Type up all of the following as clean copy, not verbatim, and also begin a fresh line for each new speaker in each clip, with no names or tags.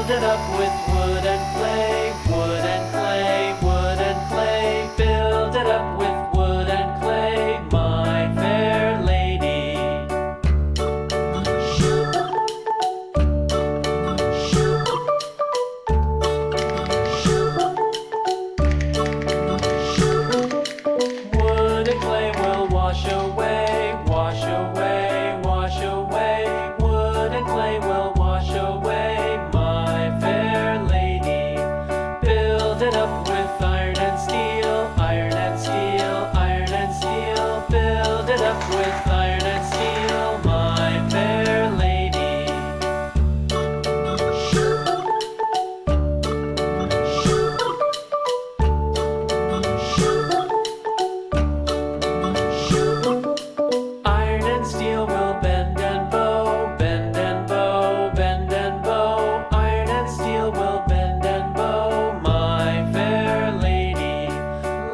Build it up with wood and clay, wood and clay, wood and clay. Build it up with wood and clay, my fair lady. Wood and clay will wash away, wash away, wash away. Wood and clay will wash away, my fair lady. Build it up with iron and steel, iron and steel, iron and steel. Build it up with iron and steel, my fair lady. Iron and steel will bend and bow, bend and bow, bend and bow. Iron and steel will bend and bow, my fair lady.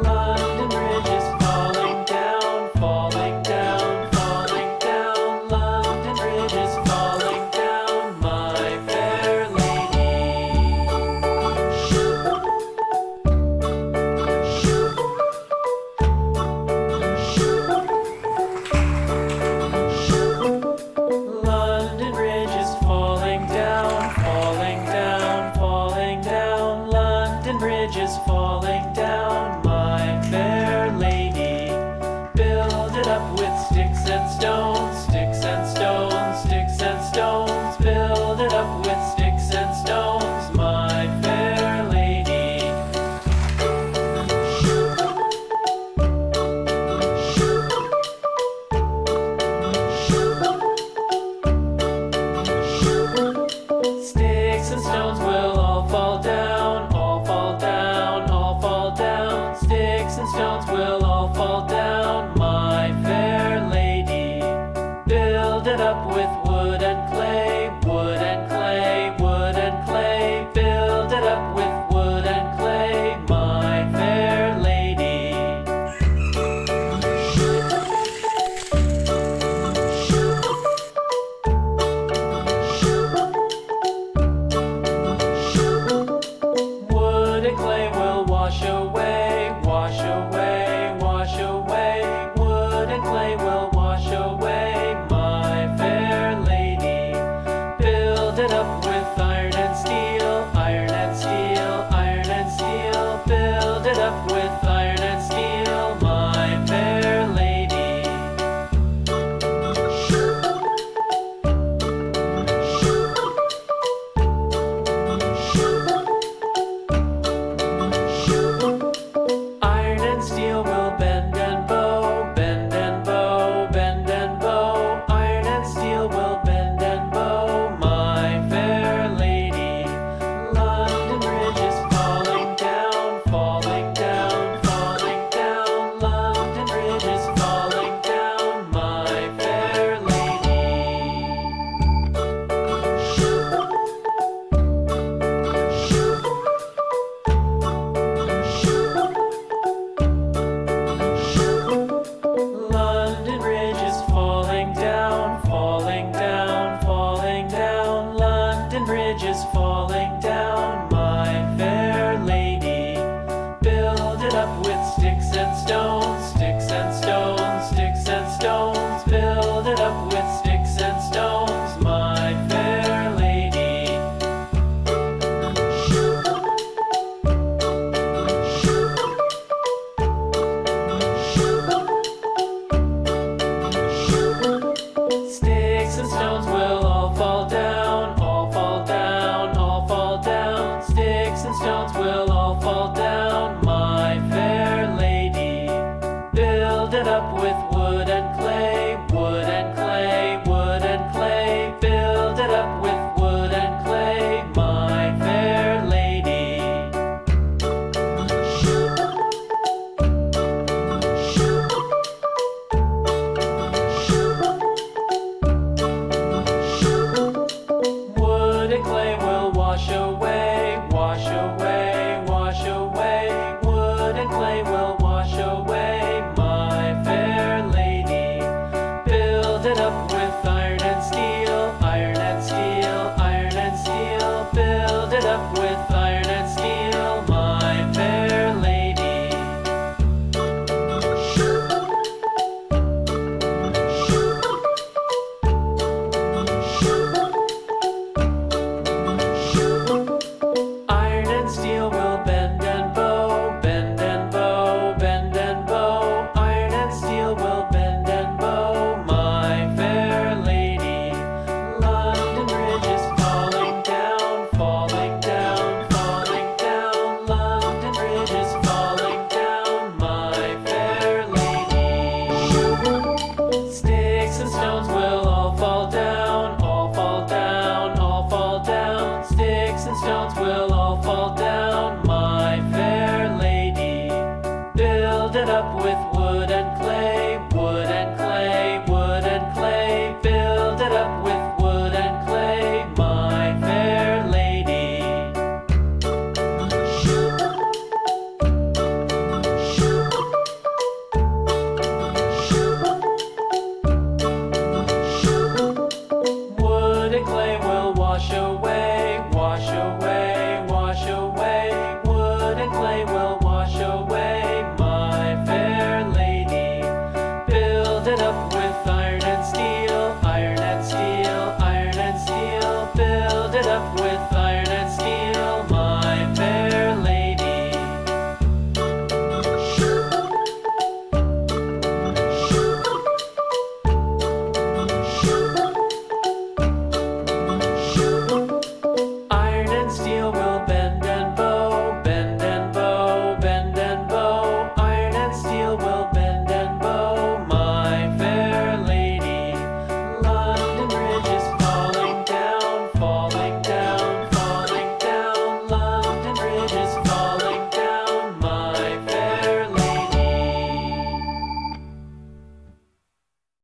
London Bridge is falling down, falling down, falling down. London Bridge is falling down, my fair lady. London Bridge is falling down, falling down, falling down. London Bridge is falling down, my fair lady. Build it up with sticks and stones, sticks and stones, sticks and stones. Build it up with sticks and stones, my fair lady. Sticks and stones will all fall down, all fall down, all fall down. Sticks and stones will all fall down, my fair lady. Build it up with wood and clay, wood and clay, wood and clay. Build it up with wood and clay, my fair lady. Wood and clay will wash away, wash away, wash away. Wood and clay will wash away, my fair lady. Build it up with iron and steel, iron and steel, iron and steel. Build it up with iron and steel, my fair lady. Iron and steel will bend and bow, bend and bow, bend and bow. Iron and steel will bend and bow, my fair lady. London Bridge is falling down, falling down, falling down. London Bridge is falling down, my fair lady. London Bridge is falling down, falling down, falling down. London Bridge is falling down, my fair lady. Build it up with sticks and stones, sticks and stones, sticks and stones. Build it up with sticks and stones, my fair lady. Sticks and stones will all fall down, all fall down, all fall down. Sticks and stones will all fall down, my fair lady. Build it up with wood and clay, wood and clay, wood and clay. Build it up with wood and clay, my fair lady. Wood and clay